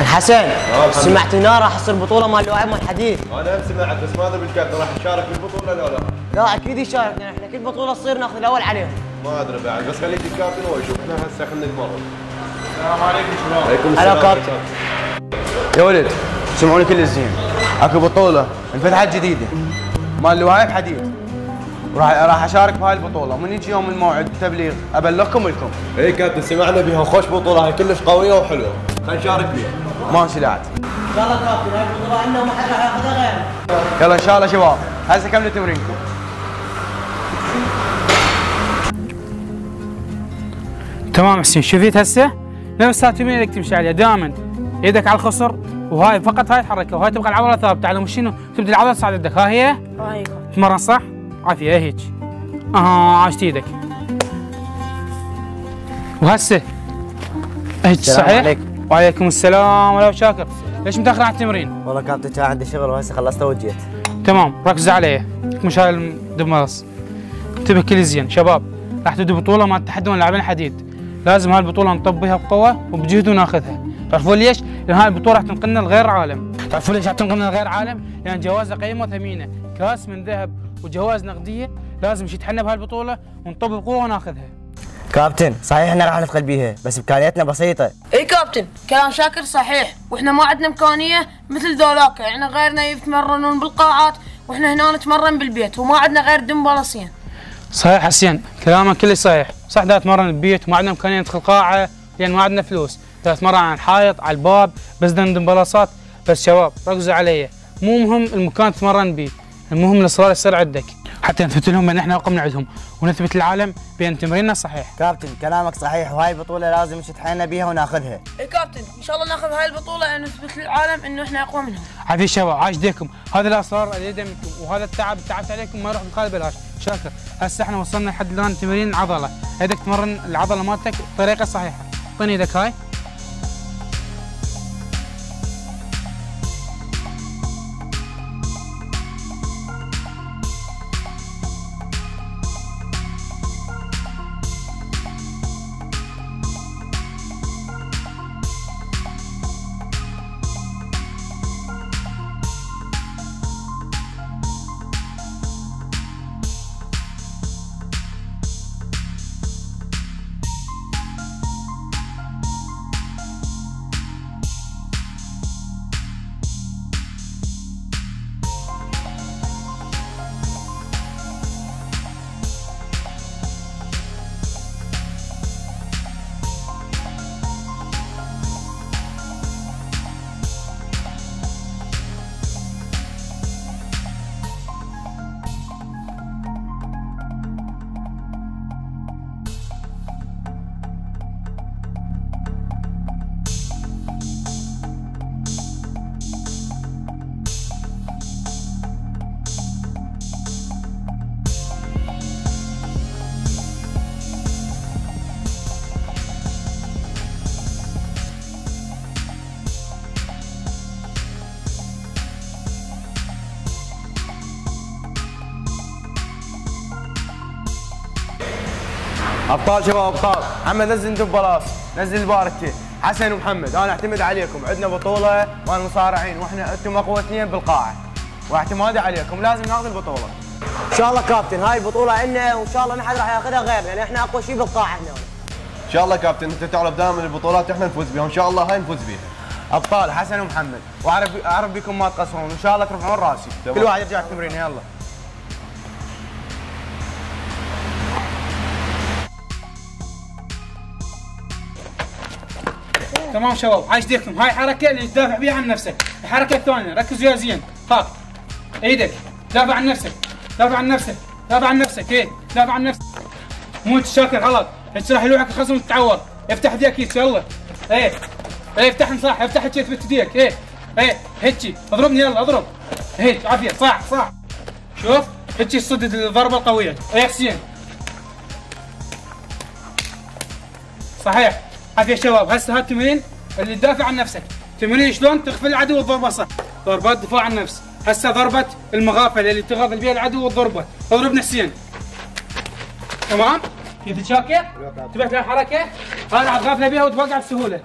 الحسن سمعت هنا راح تصير بطوله مال لواعي مال حديد. انا هم سمعت بس ما ادري بالكابتن راح يشارك بالبطوله ولا لا؟ لا اكيد يشارك لان احنا كل بطوله تصير ناخذ الاول عليهم. ما ادري بعد بس خليك الكابتن هو يشوف. احنا هسه خلينا نتمرن. السلام عليكم شباب. عليكم السلام. هلا كابتن. يا ولد سمعوني كل الزين، اكو بطوله انفتحت جديده مال لواعي بحديد، راح اشارك بهاي البطوله، من يجي يوم الموعد التبليغ ابلغكم لكم. اي كابتن سمعنا بها وخوش بطوله هاي كلش قويه وحلوه، خلينا نشارك بها. ماشي لعد. ان شاء الله كابتن هاي البطوله عندنا وما حد راح ياخذها غيرنا. يلا ان شاء الله شباب، هسه كملوا تمرينكم. تمام حسين، شفت هسه؟ نفس التمرين اللي تمشي عليها دائما، يدك على الخصر وهاي فقط هاي الحركه وهاي تبقى العضله ثابته على شنو؟ تبدا العضله تصعد يدك، ها هي؟ هاي تمرن صح؟ عافيه هيك. عاشت ايدك. وهسه هيك صحيح؟ عليكم. وعليكم السلام ورحمه شاكر. ليش متاخر عن التمرين؟ والله كابتن كان عندي شغل وهسه خلصته وجيت. تمام، ركز عليه، مش هاي الدمرس. انتبه كل زين، شباب راح تبدي بطوله مال تحدي لاعبين الحديد. لازم هاي البطوله نطبقها بقوه وبجهد وناخذها. تعرفون ليش؟ لان هاي البطوله راح تنقلنا لغير عالم. تعرفون ليش راح تنقلنا لغير عالم؟ لان جوائزها قيمه وثمينه، كاس من ذهب وجوائز نقديه، لازم نشيد بهاي البطوله ونطبق بقوه وناخذها. كابتن صحيح احنا راح ندخل بيها بس امكانياتنا بسيطه. اي كابتن كلام شاكر صحيح، واحنا ما عندنا امكانيه مثل ذولاك، يعني غيرنا يتمرنون بالقاعات واحنا هنا نتمرن بالبيت وما عندنا غير دمبلصين. صحيح حسين، كلامك كله صحيح، صح دا نتمرن بالبيت وما عندنا امكانيه ندخل قاعه لان ما عندنا فلوس، دا نتمرن على الحائط على الباب بس ندم بلاصات. بس شباب ركزوا علي، مو مهم المكان تتمرن بيه، المهم الاصرار يصير عندك حتى نثبت لهم ان احنا اقوى من عندهم ونثبت للعالم بان تمريننا صحيح. كابتن كلامك صحيح وهاي البطوله لازم نشد حيلنا بيها وناخذها. اي كابتن ان شاء الله ناخذ هاي البطوله نثبت للعالم انه احنا اقوى منهم. عافية شباب، عاش ديكم، هذا الاسرار اللي يدها منكم وهذا التعب اللي تعبت عليكم ما يروح بخال بلاش. شاكر، هسه احنا وصلنا لحد الان تمرين العضله، بدك تمرن العضله مالتك بطريقه صحيحه. اعطيني ايدك هاي. ابطال شباب ابطال، محمد نزل انتم ببلاص، نزل الباركه، حسن ومحمد انا اعتمد عليكم، عندنا بطوله مال مصارعين واحنا انتم اقوى اثنين بالقاعه، واعتمادي عليكم لازم ناخذ البطوله. ان شاء الله كابتن هاي البطوله عندنا وان شاء الله ما حد راح ياخذها غيرنا لان احنا اقوى شيء بالقاعه هنا. ان شاء الله كابتن انت تعرف دائما البطولات احنا نفوز بها وان شاء الله هاي نفوز بها. ابطال حسن ومحمد، واعرف بكم ما تقصرون وان شاء الله ترفعون راسي، كل واحد يرجع التمرين يلا. تمام شباب، عايش ديكم، هاي حركه اللي تدافع بيها عن نفسك. الحركه الثانيه ركزوا يا زين، هاك ايدك، دافع عن نفسك، دافع عن نفسك، دافع عن نفسك، هيك دافع عن نفسك. مو تشاكر غلط، هيك راح يلوحك الخصم تتعور. افتح ايديك يلا، ايه افتح صح، افتح هيك اثبت ايديك، هيك اضربني يلا اضرب، هيك عافيه صح شوف هيك صد الضربه القويه، حسين صحيح. عافية شباب، هسه هذا التمرين اللي تدافع عن نفسك، تمرين شلون تغفل العدو والضربه صح، ضربات دفاع عن النفس. هسه ضربه المغافل اللي تغافل بها العدو والضربه، اضربني حسين. تمام؟ كيف تشاكر؟ انتبهت للحركه؟ هذا راح تغافل بها وتوقع بسهوله.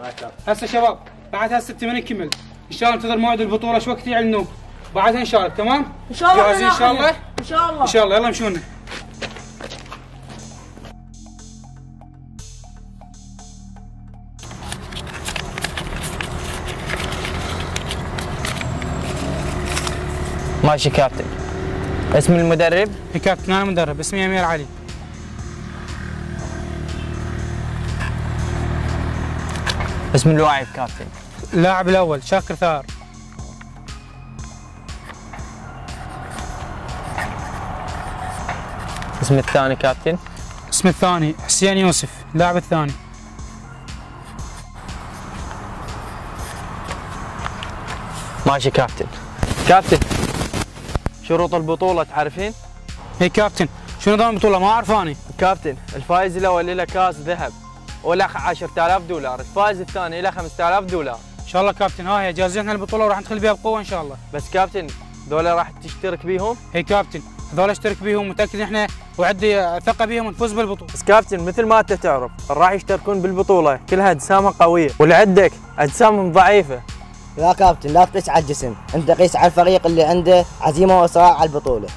هسه شباب بعدها 6 من كمل. ان شاء الله انتظر موعد البطوله شو وقت يعلنوه. بعدها نشارك تمام؟ ان شاء الله جاهزين ان شاء الله؟ ان شاء الله ان شاء الله يلا مشونا. ماشي كابتن. اسم المدرب؟ يا كابتن انا مدرب، اسمي امير علي. اسم اللاعب كابتن؟ اللاعب الاول شاكر ثار. اسم الثاني كابتن؟ اسم الثاني حسين يوسف، اللاعب الثاني. ماشي كابتن. كابتن شروط البطولة تعرفين؟ اي كابتن، شو نظام البطولة؟ ما اعرف اني. كابتن الفائز الاول له كاس ذهب وله 10,000 دولار، الفائز الثاني له 5,000 دولار. ان شاء الله كابتن، ها هي جاهزين البطولة وراح ندخل بها بقوة ان شاء الله. بس كابتن ذولا راح تشترك بيهم؟ اي كابتن، هذول اشترك بيهم، متأكد احنا وعندي ثقة بيهم نفوز بالبطولة. بس كابتن مثل ما انت تعرف راح يشتركون بالبطولة كلها اجسامها قوية، واللي عندك اجسامهم ضعيفة. لا كابتن، لا تقيس على الجسم، انت قيس على الفريق اللي عنده عزيمه واصرار على البطوله.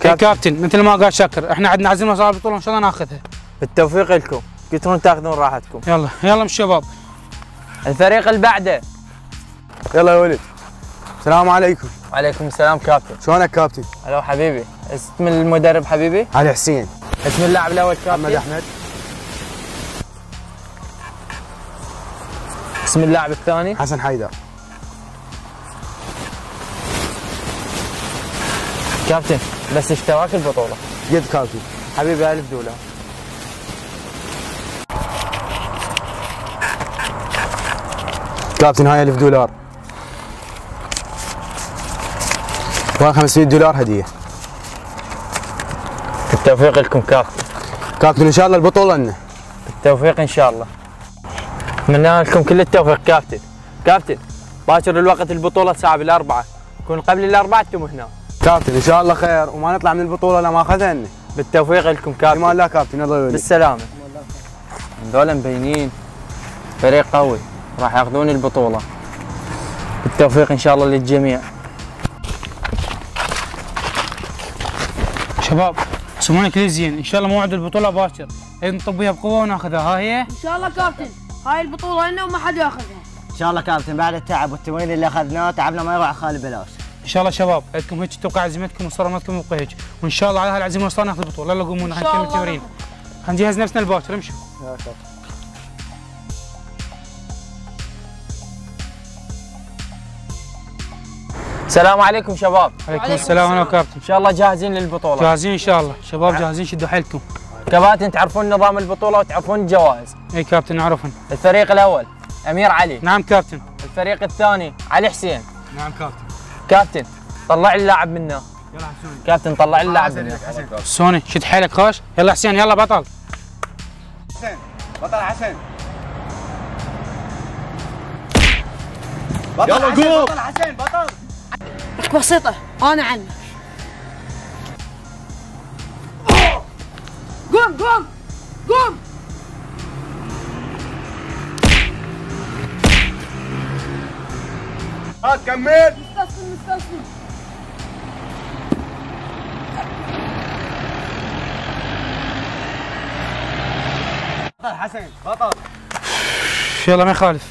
كابتن مثل ما قال شاكر، احنا عندنا عزيمه واصرار على البطوله وان شاء الله ناخذها. بالتوفيق لكم، قدرون تاخذون راحتكم. يلا يلا مش شباب. الفريق اللي بعده. يلا يا ولد. السلام عليكم. وعليكم السلام كابتن. شلونك كابتن؟ هلو حبيبي. اسم المدرب حبيبي؟ علي حسين. اسم اللاعب الاول كابتن؟ محمد احمد. اسم اللاعب الثاني؟ حسن حيدر. كابتن بس اشتراك البطولة. قد كابتن؟ حبيبي 1000 دولار. كابتن هاي 1000 دولار. وهاي 500 دولار هدية. بالتوفيق لكم كابتن. كابتن ان شاء الله البطولة لنا. بالتوفيق ان شاء الله. اتمنى لكم كل التوفيق كابتن. كابتن باكر الوقت البطولة الساعة 4، كون قبل 4 انتم هنا. كابتن ان شاء الله خير وما نطلع من البطولة لما اخذها لنا. بالتوفيق لكم كابتن. امان الله كابتن. الله يولي. بالسلامة. هذول مبينين فريق قوي راح ياخذون البطولة. بالتوفيق ان شاء الله للجميع. شباب سمعوني كل زين، ان شاء الله موعد البطوله باكر، نطب بها بقوه وناخذها. ها هي ان شاء الله كابتن، هاي البطوله لنا وما حد ياخذها. ان شاء الله كابتن، بعد التعب والتمرين اللي اخذناه تعبنا ما يروح خالي بلاش. ان شاء الله شباب عندكم هيك توقع عزيمتكم وصرامتكم يبقى هيك، وان شاء الله على هالعزيمه وصلنا ناخذ البطوله. يلا قوموا نحن نكمل التمرين، نجهز نفسنا الباكر. امشوا. السلام عليكم شباب. عليكم السلام. انا وكابتن ان شاء الله جاهزين للبطولة؟ جاهزين ان شاء الله. شباب جاهزين، شدوا حيلكم. كباتن تعرفون نظام البطولة وتعرفون الجوائز. اي كابتن نعرفن. الفريق الاول امير علي. نعم كابتن. الفريق الثاني علي حسين. نعم كابتن. كابتن طلع لي اللاعب منا. يلا حسوني. كابتن طلع لي اللاعب منا. سوني شد حيلك خوش. يلا حسين يلا بطل. حسين بطل. حسين يلا قوم. بطل. حسين بطل. لك بسيطه انا عنك. قوم قوم قوم. هات كمل. مستسلم. بطل حسين بطل. يلا ما يخالف.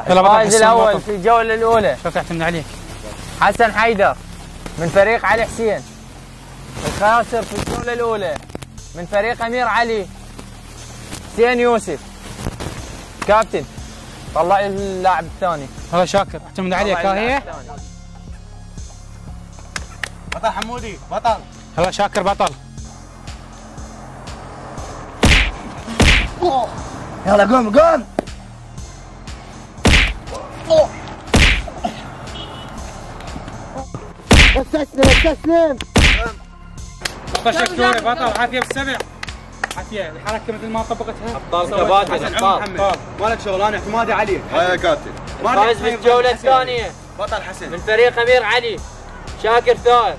يلا بطل الفائز حسين الاول بطل. في الجولة الأولى شو تعتمد عليك. حسن حيدر من فريق علي حسين. الخاسر في الجولة الأولى من فريق أمير علي حسين يوسف. كابتن طلع لي اللاعب الثاني. هذا شاكر اعتمد عليك. ها هي. بطل حمودي بطل. هذا شاكر بطل. يلا قوم قوم. استسلم. بطل شكوري بطل. عافيه بالسبع. عافيه الحركه مثل ما طبقتها. ابطال كباتن ابطال. مالك شغل، انا اعتمادي عليك. هاي يا كابتن. فايز بالجولة الثانية بطل حسين من فريق أمير علي شاكر ثائر.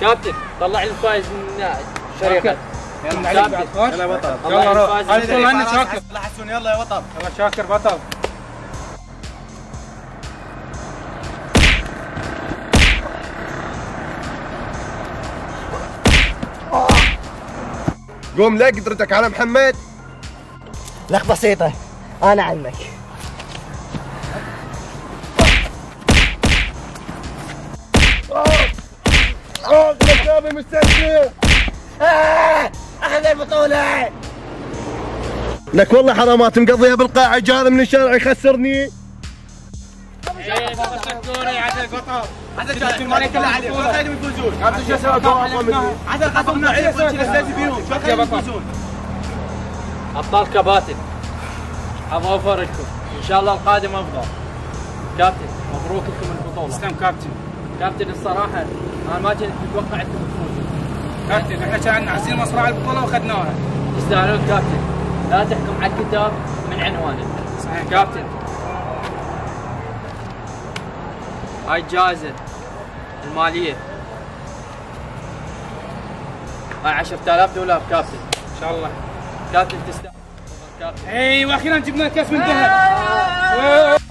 كابتن طلع لي الفايز من شريكه. يلا عليك بعد خوش. يلا بطل. يلا روح. الفائز هذه البطولة عندك شاكر. يلا حسون يلا يا بطل. يلا شاكر بطل. قوم لا قدرتك على محمد. لك بسيطة، أنا عمك. لك مستسلم. أخذ البطولة. لك والله حرامات مقضيها بالقاعة، جاء من الشارع يخسرني. ابطال كباتن، ابغى افرجكم ان شاء الله القادم افضل. كابتن مبروك لكم البطوله. تسلم كابتن. كابتن الصراحه انا ما كنت متوقع انكم تفوزوا. كابتن احنا كان عايزين مصراع البطوله واخذناها. تستاهلون كابتن، لا تحكم على الكتاب من عنوانه. صحيح كابتن هاي الجائزة المالية، هاي 10,000 دولار كابتن. ان شاء الله كابتن تستاهل. كابتن ايوه اخيرا جبنا الكاس من ذهب.